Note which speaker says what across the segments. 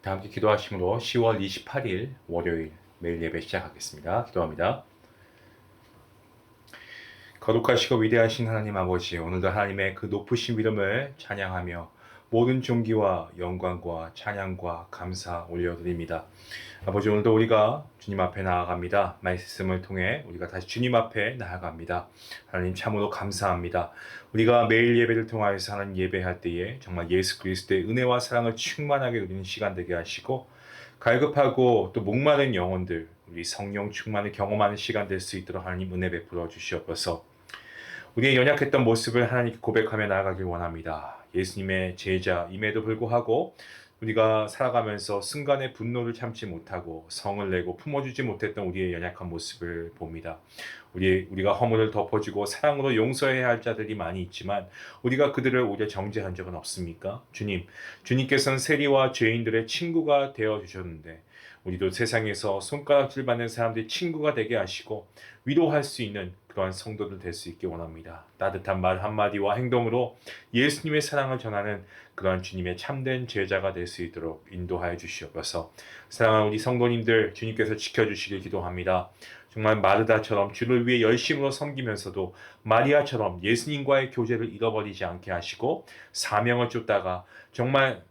Speaker 1: 다 함께 기도하심으로 10월 28일 월요일 매일 예배 시작하겠습니다. 기도합니다. 거룩하시고 위대하신 하나님 아버지, 오늘도 하나님의 그 높으신 이름을 찬양하며 모든 존귀와 영광과 찬양과 감사 올려드립니다. 아버지, 오늘도 우리가 주님 앞에 나아갑니다. 말씀을 통해 우리가 다시 주님 앞에 나아갑니다. 하나님 참으로 감사합니다. 우리가 매일 예배를 통하여서 하나님 예배할 때에 정말 예수 그리스도의 은혜와 사랑을 충만하게 누리는 시간 되게 하시고, 갈급하고 또 목마른 영혼들, 우리 성령 충만을 경험하는 시간 될 수 있도록 하나님 은혜 베풀어 주시옵소서. 우리의 연약했던 모습을 하나님께 고백하며 나아가길 원합니다. 예수님의 제자임에도 불구하고 우리가 살아가면서 순간의 분노를 참지 못하고 성을 내고 품어주지 못했던 우리의 연약한 모습을 봅니다. 우리가 허물을 덮어주고 사랑으로 용서해야 할 자들이 많이 있지만 우리가 그들을 오히려 정죄한 적은 없습니까? 주님께서는 세리와 죄인들의 친구가 되어주셨는데 우리도 세상에서 손가락질 받는 사람들의 친구가 되게 하시고 위로할 수 있는 그러한 성도들 될 수 있기 원합니다. 따뜻한 말 한마디와 행동으로 예수님의 사랑을 전하는 그러한 주님의 참된 제자가 될 수 있도록 인도하여 주시옵소서. 사랑하는 우리 성도님들, 주님께서 지켜주시길 기도합니다. 정말 마르다처럼 주를 위해 열심으로 섬기면서도 마리아처럼 예수님과의 교제를 잃어버리지 않게 하시고 사명을 쫓다가 정말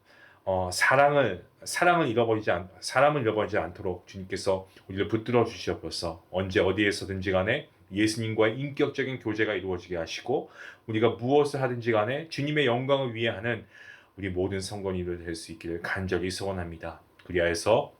Speaker 1: 사람을 잃어버리지 않도록 주님께서 우리를 붙들어 주시옵소서. 언제 어디에서든지 간에 예수님과의 인격적인 교제가 이루어지게 하시고 우리가 무엇을 하든지 간에 주님의 영광을 위해 하는 우리 모든 성도님들 될 수 있기를 간절히 소원합니다. 그리하여서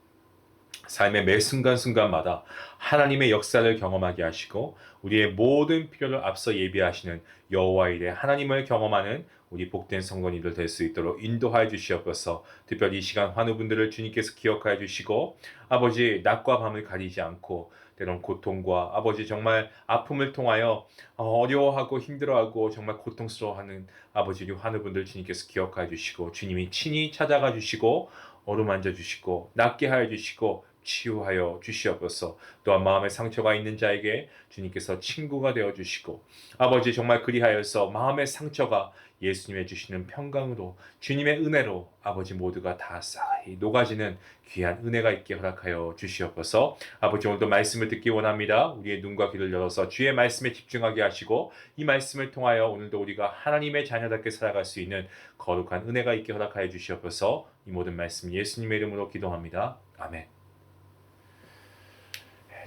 Speaker 1: 삶의 매 순간순간마다 하나님의 역사를 경험하게 하시고 우리의 모든 필요를 앞서 예비하시는 여호와 일의 하나님을 경험하는 우리 복된 성도님들 될 수 있도록 인도하여 주시옵소서. 특별히 이 시간 환우분들을 주님께서 기억하여 주시고 아버지 낮과 밤을 가리지 않고 때론 고통과 아버지 정말 아픔을 통하여 어려워하고 힘들어하고 정말 고통스러워하는 아버지 우리 환우분들 주님께서 기억하여 주시고 주님이 친히 찾아가 주시고 어루만져 주시고 낫게 하여 주시고 치유하여 주시옵소서. 또한 마음에 상처가 있는 자에게 주님께서 친구가 되어 주시고 아버지 정말 그리하여서 마음의 상처가 예수님의 주시는 평강으로 주님의 은혜로 아버지 모두가 다 싹이 녹아지는 귀한 은혜가 있게 허락하여 주시옵소서. 아버지 오늘도 말씀을 듣기 원합니다. 우리의 눈과 귀를 열어서 주의 말씀에 집중하게 하시고 이 말씀을 통하여 오늘도 우리가 하나님의 자녀답게 살아갈 수 있는 거룩한 은혜가 있게 허락하여 주시옵소서. 이 모든 말씀 예수님의 이름으로 기도합니다. 아멘.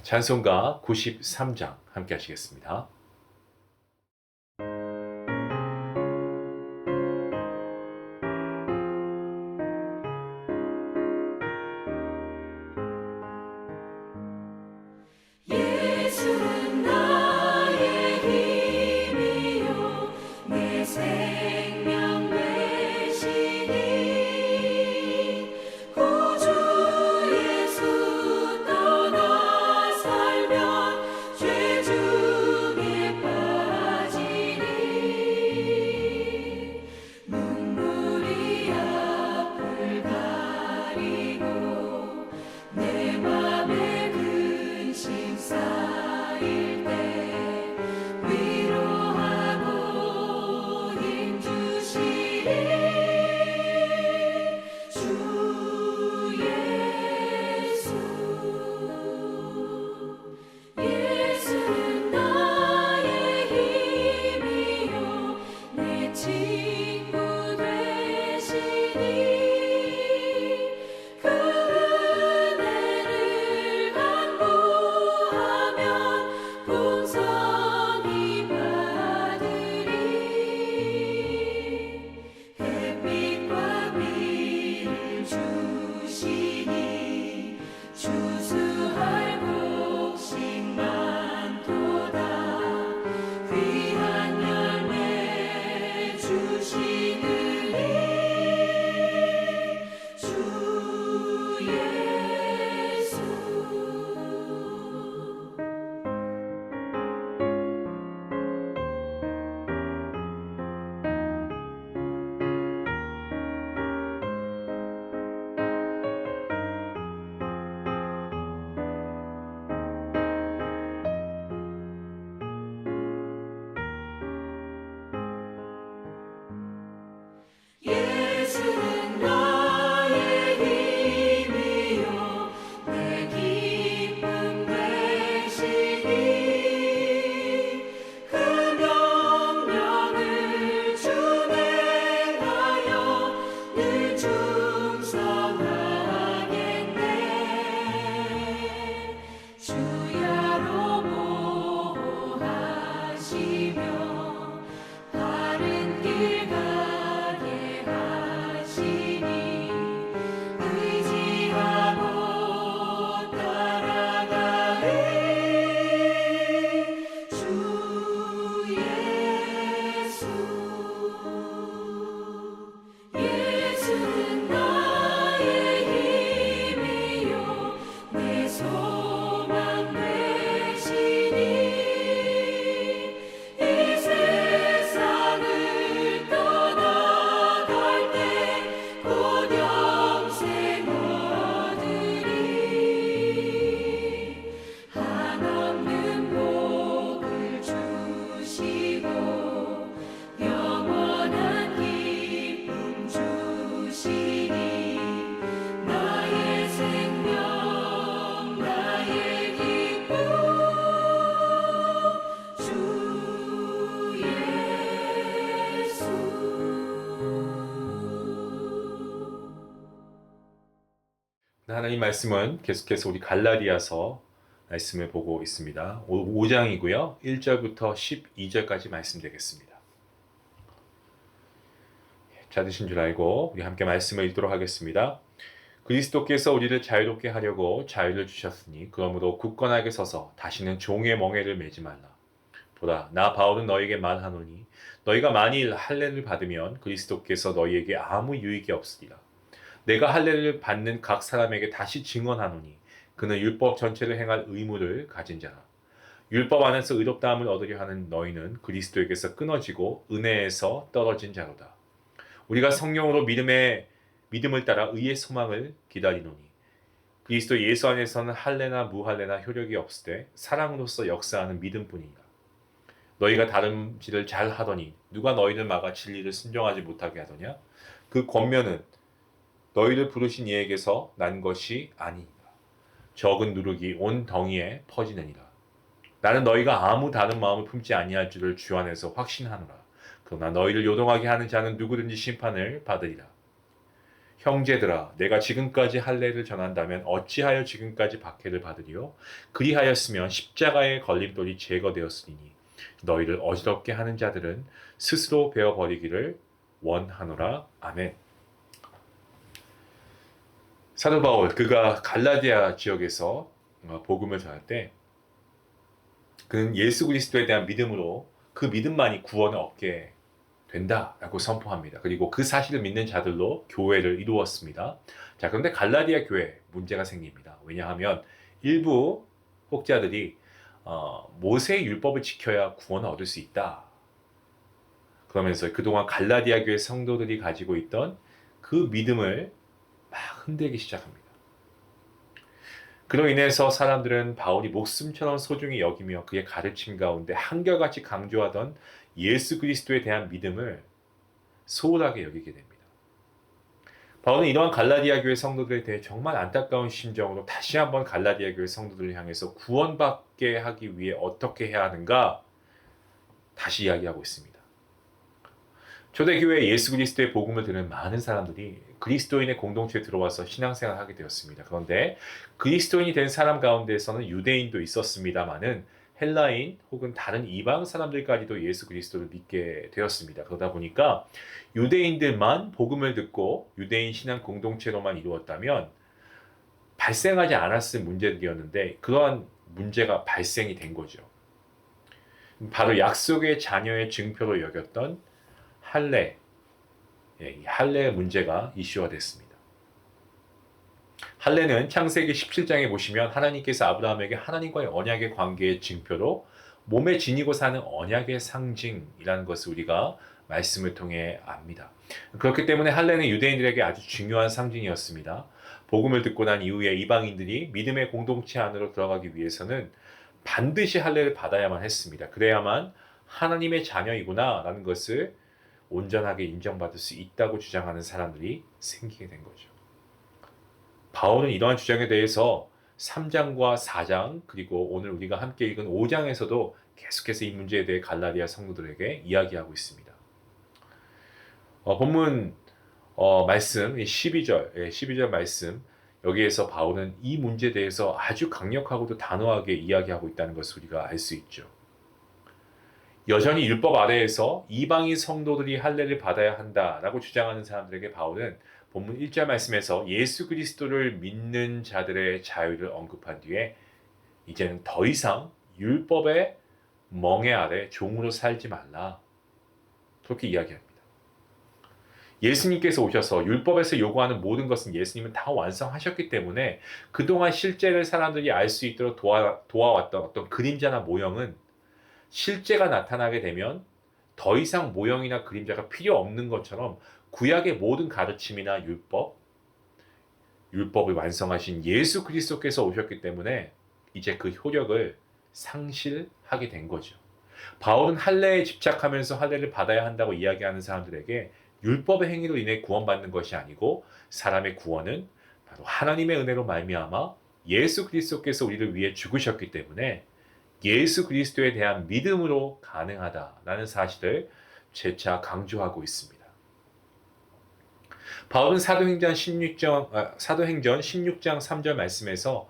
Speaker 1: 찬송가 93장 함께 하시겠습니다.
Speaker 2: 예수는 나의 힘이요 내 생명 되시니 구주 예수 떠나 살면 죄 중에
Speaker 1: 하나님 말씀은 계속해서 우리 갈라디아서 말씀을 보고 있습니다. 5장이고요. 1절부터 12절까지 말씀드리겠습니다. 찾으신 줄 알고 우리 함께 말씀을 읽도록 하겠습니다. 그리스도께서 우리를 자유롭게 하려고 자유를 주셨으니 그러므로 굳건하게 서서 다시는 종의 멍에를 매지 말라. 보라, 나 바울은 너에게 말하노니 너희가 만일 할례를 받으면 그리스도께서 너희에게 아무 유익이 없으리라. 내가 할례를 받는 각 사람에게 다시 증언하노니 그는 율법 전체를 행할 의무를 가진 자라. 율법 안에서 의롭다함을 얻으려 하는 너희는 그리스도에게서 끊어지고 은혜에서 떨어진 자로다. 우리가 성령으로 믿음을 따라 의의 소망을 기다리노니 그리스도 예수 안에서는 할례나 무할례나 효력이 없으되 사랑으로서 역사하는 믿음뿐이니라. 너희가 다름질을 잘 하더니 누가 너희를 막아 진리를 순종하지 못하게 하더냐? 그 권면은 너희를 부르신 이에게서 난 것이 아니니라. 적은 누룩이 온 덩이에 퍼지느니라. 나는 너희가 아무 다른 마음을 품지 아니할 줄을 주 안에서 확신하노라. 그러나 너희를 요동하게 하는 자는 누구든지 심판을 받으리라. 형제들아, 내가 지금까지 할례를 전한다면 어찌하여 지금까지 박해를 받으리요? 그리하였으면 십자가의 걸림돌이 제거되었으니 너희를 어지럽게 하는 자들은 스스로 베어버리기를 원하노라. 아멘. 사도 바울, 그가 갈라디아 지역에서 복음을 전할 때 그는 예수 그리스도에 대한 믿음으로 그 믿음만이 구원을 얻게 된다라고 선포합니다. 그리고 그 사실을 믿는 자들로 교회를 이루었습니다. 자, 그런데 갈라디아 교회 문제가 생깁니다. 왜냐하면 일부 혹자들이 모세의 율법을 지켜야 구원을 얻을 수 있다. 그러면서 그동안 갈라디아 교회 성도들이 가지고 있던 그 믿음을 막 흔들기 시작합니다. 그로 인해서 사람들은 바울이 목숨처럼 소중히 여기며 그의 가르침 가운데 한결같이 강조하던 예수 그리스도에 대한 믿음을 소홀하게 여기게 됩니다. 바울은 이러한 갈라디아 교회 성도들에 대해 정말 안타까운 심정으로 다시 한번 갈라디아 교회 성도들을 향해서 구원받게 하기 위해 어떻게 해야 하는가 다시 이야기하고 있습니다. 초대교회 예수 그리스도의 복음을 듣는 많은 사람들이 그리스도인의 공동체에 들어와서 신앙생활을 하게 되었습니다. 그런데 그리스도인이 된 사람 가운데에서는 유대인도 있었습니다마는 헬라인 혹은 다른 이방 사람들까지도 예수 그리스도를 믿게 되었습니다. 그러다 보니까 유대인들만 복음을 듣고 유대인 신앙 공동체로만 이루었다면 발생하지 않았을 문제들이었는데 그러한 문제가 발생이 된 거죠. 바로 약속의 자녀의 증표로 여겼던 할례, 이 할례의 문제가 이슈화 됐습니다. 할례는 창세기 17장에 보시면 하나님께서 아브라함에게 하나님과의 언약의 관계의 증표로 몸에 지니고 사는 언약의 상징이라는 것을 우리가 말씀을 통해 압니다. 그렇기 때문에 할례는 유대인들에게 아주 중요한 상징이었습니다. 복음을 듣고 난 이후에 이방인들이 믿음의 공동체 안으로 들어가기 위해서는 반드시 할례를 받아야만 했습니다. 그래야만 하나님의 자녀이구나 라는 것을 온전하게 인정받을 수 있다고 주장하는 사람들이 생기게 된 거죠. 바울은 이러한 주장에 대해서 3장과 4장 그리고 오늘 우리가 함께 읽은 5장에서도 계속해서 이 문제에 대해 갈라디아 성도들에게 이야기하고 있습니다. 본문 말씀 12절 말씀 여기에서 바울은 이 문제에 대해서 아주 강력하고도 단호하게 이야기하고 있다는 것을 우리가 알 수 있죠. 여전히 율법 아래에서 이방인 성도들이 할례를 받아야 한다라고 주장하는 사람들에게 바울은 본문 1절 말씀에서 예수 그리스도를 믿는 자들의 자유를 언급한 뒤에 이제는 더 이상 율법의 멍에 아래 종으로 살지 말라 그렇게 이야기합니다. 예수님께서 오셔서 율법에서 요구하는 모든 것은 예수님은 다 완성하셨기 때문에 그동안 실제를 사람들이 알 수 있도록 도와왔던 어떤 그림자나 모형은 실제가 나타나게 되면 더 이상 모형이나 그림자가 필요 없는 것처럼 구약의 모든 가르침이나 율법을 완성하신 예수 그리스도께서 오셨기 때문에 이제 그 효력을 상실하게 된 거죠. 바울은 할례에 집착하면서 할례를 받아야 한다고 이야기하는 사람들에게 율법의 행위로 인해 구원받는 것이 아니고 사람의 구원은 바로 하나님의 은혜로 말미암아 예수 그리스도께서 우리를 위해 죽으셨기 때문에 예수 그리스도에 대한 믿음으로 가능하다라는 사실을 재차 강조하고 있습니다. 바울은 사도행전 16장 3절 말씀에서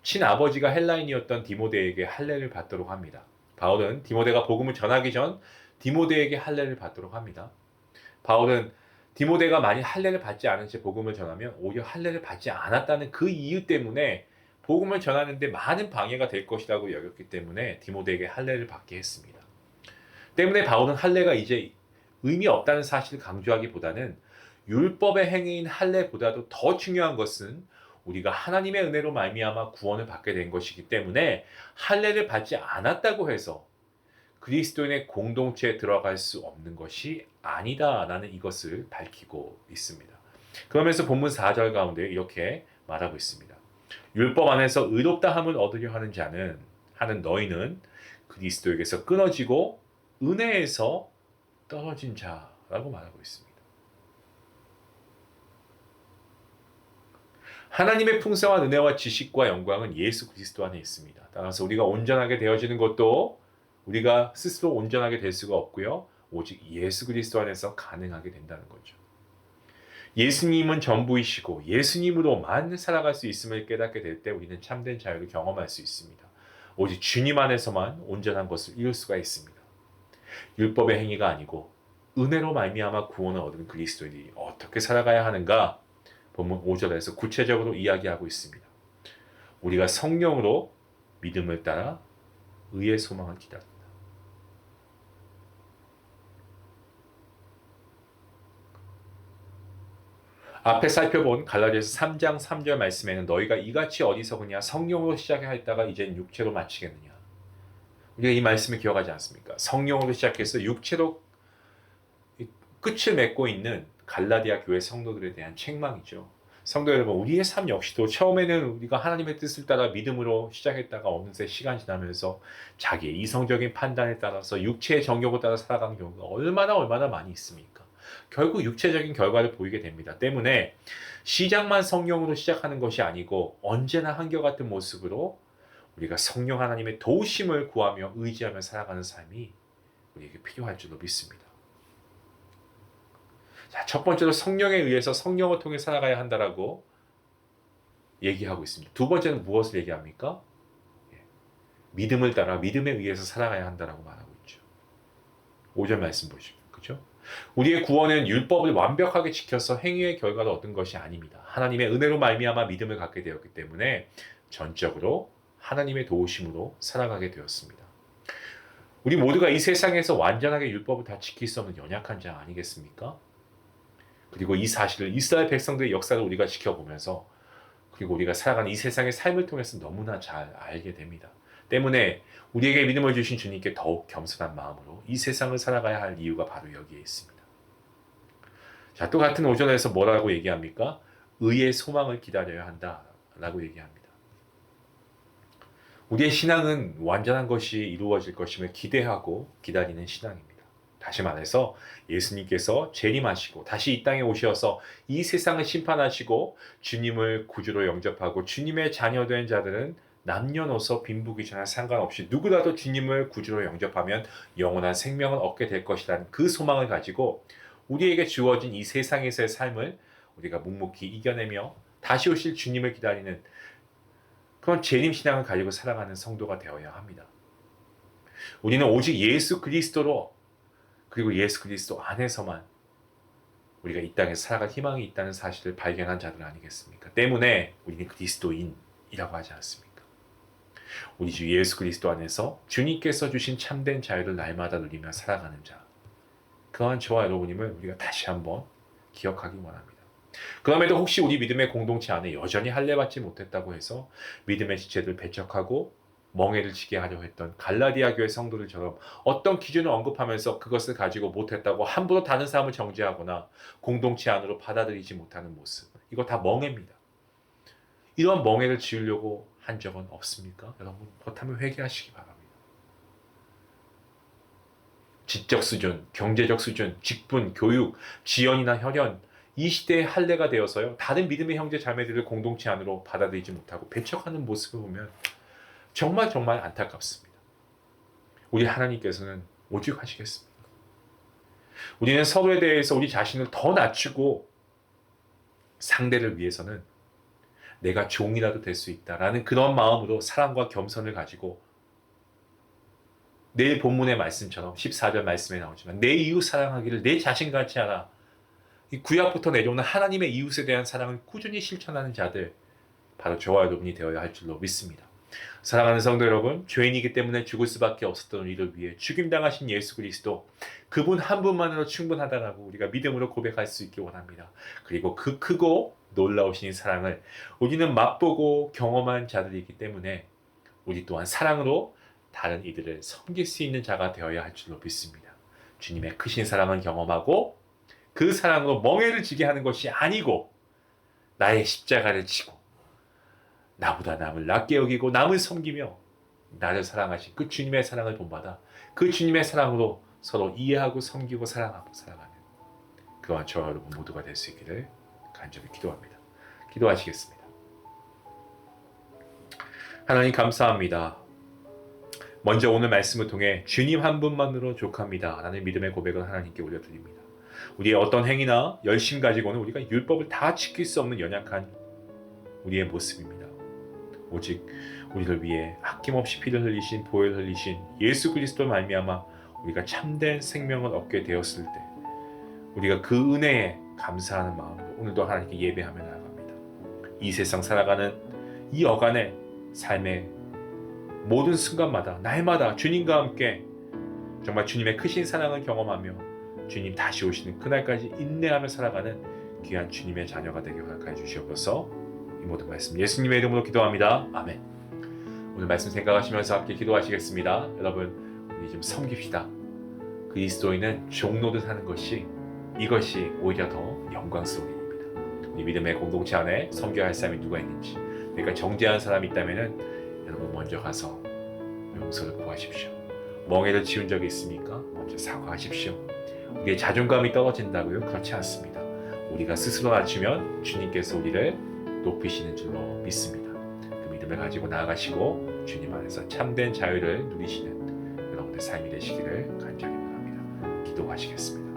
Speaker 1: 친아버지가 헬라인이었던 디모데에게 할례를 받도록 합니다. 바울은 디모데가 복음을 전하기 전 디모데에게 할례를 받도록 합니다. 바울은 디모데가 만일 할례를 받지 않은 채 복음을 전하면 오히려 할례를 받지 않았다는 그 이유 때문에 복음을 전하는데 많은 방해가 될 것이라고 여겼기 때문에 디모데에게 할례를 받게 했습니다. 때문에 바울은 할례가 이제 의미 없다는 사실을 강조하기보다는 율법의 행위인 할례보다도 더 중요한 것은 우리가 하나님의 은혜로 말미암아 구원을 받게 된 것이기 때문에 할례를 받지 않았다고 해서 그리스도인의 공동체에 들어갈 수 없는 것이 아니다라는 이것을 밝히고 있습니다. 그러면서 본문 4절 가운데 이렇게 말하고 있습니다. 율법 안에서 의롭다함을 얻으려 하는 너희는 그리스도에게서 끊어지고 은혜에서 떨어진 자라고 말하고 있습니다. 하나님의 풍성한 은혜와 지식과 영광은 예수 그리스도 안에 있습니다. 따라서 우리가 온전하게 되어지는 것도 우리가 스스로 온전하게 될 수가 없고요. 오직 예수 그리스도 안에서 가능하게 된다는 거죠. 예수님은 전부이시고 예수님으로만 살아갈 수 있음을 깨닫게 될 때 우리는 참된 자유를 경험할 수 있습니다. 오직 주님 안에서만 온전한 것을 이룰 수가 있습니다. 율법의 행위가 아니고 은혜로 말미암아 구원을 얻은 그리스도인이 어떻게 살아가야 하는가? 본문 5절에서 구체적으로 이야기하고 있습니다. 우리가 성령으로 믿음을 따라 의의 소망을 기다린다. 앞에 살펴본 갈라디아서 3장 3절 말씀에는 너희가 이같이 어리석으냐 성령으로 시작하였다가 이젠 육체로 마치겠느냐. 우리가 이 말씀을 기억하지 않습니까? 성령으로 시작해서 육체로 끝을 맺고 있는 갈라디아 교회 성도들에 대한 책망이죠. 성도 여러분, 우리의 삶 역시도 처음에는 우리가 하나님의 뜻을 따라 믿음으로 시작했다가 어느새 시간 지나면서 자기의 이성적인 판단에 따라서 육체의 정욕을 따라 살아가는 경우가 얼마나 많이 있습니까? 결국 육체적인 결과를 보이게 됩니다. 때문에 시작만 성령으로 시작하는 것이 아니고 언제나 한결같은 모습으로 우리가 성령 하나님의 도우심을 구하며 의지하며 살아가는 삶이 우리에게 필요할 줄로 믿습니다. 자, 첫 번째로 성령에 의해서 성령을 통해 살아가야 한다라고 얘기하고 있습니다. 두 번째는 무엇을 얘기합니까? 믿음을 따라 믿음에 의해서 살아가야 한다라고 말하고 있죠. 5절 말씀 보시죠. 그렇죠? 우리의 구원은 율법을 완벽하게 지켜서 행위의 결과를 얻은 것이 아닙니다. 하나님의 은혜로 말미암아 믿음을 갖게 되었기 때문에 전적으로 하나님의 도우심으로 살아가게 되었습니다. 우리 모두가 이 세상에서 완전하게 율법을 다 지킬 수 없는 연약한 자 아니겠습니까? 그리고 이 사실을 이스라엘 백성들의 역사를 우리가 지켜보면서 그리고 우리가 살아가는 이 세상의 삶을 통해서 너무나 잘 알게 됩니다. 때문에 우리에게 믿음을 주신 주님께 더욱 겸손한 마음으로 이 세상을 살아가야 할 이유가 바로 여기에 있습니다. 자, 또 같은 5절에서 뭐라고 얘기합니까? 의의 소망을 기다려야 한다라고 얘기합니다. 우리의 신앙은 완전한 것이 이루어질 것임을 기대하고 기다리는 신앙입니다. 다시 말해서 예수님께서 재림하시고 다시 이 땅에 오셔서 이 세상을 심판하시고 주님을 구주로 영접하고 주님의 자녀된 자들은 남녀노소 빈부귀천에 상관없이 누구라도 주님을 구주로 영접하면 영원한 생명을 얻게 될 것이라는 그 소망을 가지고 우리에게 주어진 이 세상에서의 삶을 우리가 묵묵히 이겨내며 다시 오실 주님을 기다리는 그런 재림신앙을 가지고 살아가는 성도가 되어야 합니다. 우리는 오직 예수 그리스도로 그리고 예수 그리스도 안에서만 우리가 이 땅에서 살아갈 희망이 있다는 사실을 발견한 자들 아니겠습니까? 때문에 우리는 그리스도인이라고 하지 않습니까? 우리 주 예수 그리스도 안에서 주님께서 주신 참된 자유를 날마다 누리며 살아가는 자, 그러한 저와 여러분임을 우리가 다시 한번 기억하기 원합니다. 그럼에도 혹시 우리 믿음의 공동체 안에 여전히 할례받지 못했다고 해서 믿음의 지체들 배척하고 멍해를 지게 하려 했던 갈라디아 교회 성도들처럼 어떤 기준을 언급하면서 그것을 가지고 못했다고 함부로 다른 사람을 정죄하거나 공동체 안으로 받아들이지 못하는 모습, 이거 다 멍해입니다. 이런 멍해를 지으려고 한 적은 없습니까? 여러분, 그렇다면 회개하시기 바랍니다. 지적 수준, 경제적 수준, 직분, 교육, 지연이나 혈연, 이 시대의 할례가 되어서요, 다른 믿음의 형제 자매들을 공동체 안으로 받아들이지 못하고 배척하는 모습을 보면 정말 안타깝습니다. 우리 하나님께서는 오죽하시겠습니까? 우리는 서로에 대해서 우리 자신을 더 낮추고 상대를 위해서는 내가 종이라도 될 수 있다라는 그런 마음으로 사랑과 겸손을 가지고 내일 본문의 말씀처럼 14절 말씀에 나오지만 내 이웃 사랑하기를 내 자신 같지 않아. 이 구약부터 내려오는 하나님의 이웃에 대한 사랑을 꾸준히 실천하는 자들, 바로 저와 여러분이 되어야 할 줄로 믿습니다. 사랑하는 성도 여러분, 죄인이기 때문에 죽을 수밖에 없었던 우리를 위해 죽임당하신 예수 그리스도, 그분 한 분만으로 충분하다라고 우리가 믿음으로 고백할 수 있기 원합니다. 그리고 그 크고 놀라우신 사랑을 우리는 맛보고 경험한 자들이기 때문에 우리 또한 사랑으로 다른 이들을 섬길 수 있는 자가 되어야 할 줄로 믿습니다. 주님의 크신 사랑을 경험하고 그 사랑으로 멍에를 지게 하는 것이 아니고 나의 십자가를 지고 나보다 남을 낮게 여기고 남을 섬기며 나를 사랑하신 그 주님의 사랑을 본받아 그 주님의 사랑으로 서로 이해하고 섬기고 사랑하고 살아가는 그러한 저와 여러분 모두가 될 수 있기를 간절히 기도합니다. 기도하시겠습니다. 하나님 감사합니다. 먼저 오늘 말씀을 통해 주님 한 분만으로 족합니다 라는 믿음의 고백을 하나님께 올려드립니다. 우리의 어떤 행위나 열심 가지고는 우리가 율법을 다 지킬 수 없는 연약한 우리의 모습입니다. 오직 우리를 위해 아낌없이 피를 흘리신 보혈 흘리신 예수 그리스도 말미암아 우리가 참된 생명을 얻게 되었을 때 우리가 그 은혜에 감사하는 마음으로 오늘도 하나님께 예배하며 나아갑니다. 이 세상 살아가는 이 여간의 삶의 모든 순간마다 날마다 주님과 함께 정말 주님의 크신 사랑을 경험하며 주님 다시 오시는 그날까지 인내하며 살아가는 귀한 주님의 자녀가 되게 허락하여 주시옵소서. 이 모든 말씀 예수님의 이름으로 기도합니다. 아멘. 오늘 말씀 생각하시면서 함께 기도하시겠습니다. 여러분 우리 좀 섬깁시다. 그리스도인은 종로를 사는 것이 이것이 오히려 더 영광스러운 일입니다. 우리 믿음의 공동체 안에 섬겨야 할 사람이 누가 있는지 그러니까 정죄한 사람이 있다면 여러분 먼저 가서 용서를 구하십시오. 멍에를 지운 적이 있습니까? 먼저 사과하십시오. 우리의 자존감이 떨어진다고요? 그렇지 않습니다. 우리가 스스로 낮추면 주님께서 우리를 높이시는 줄로 믿습니다. 그 믿음을 가지고 나아가시고 주님 안에서 참된 자유를 누리시는 여러분의 삶이 되시기를 간절히 바랍니다. 기도하시겠습니다.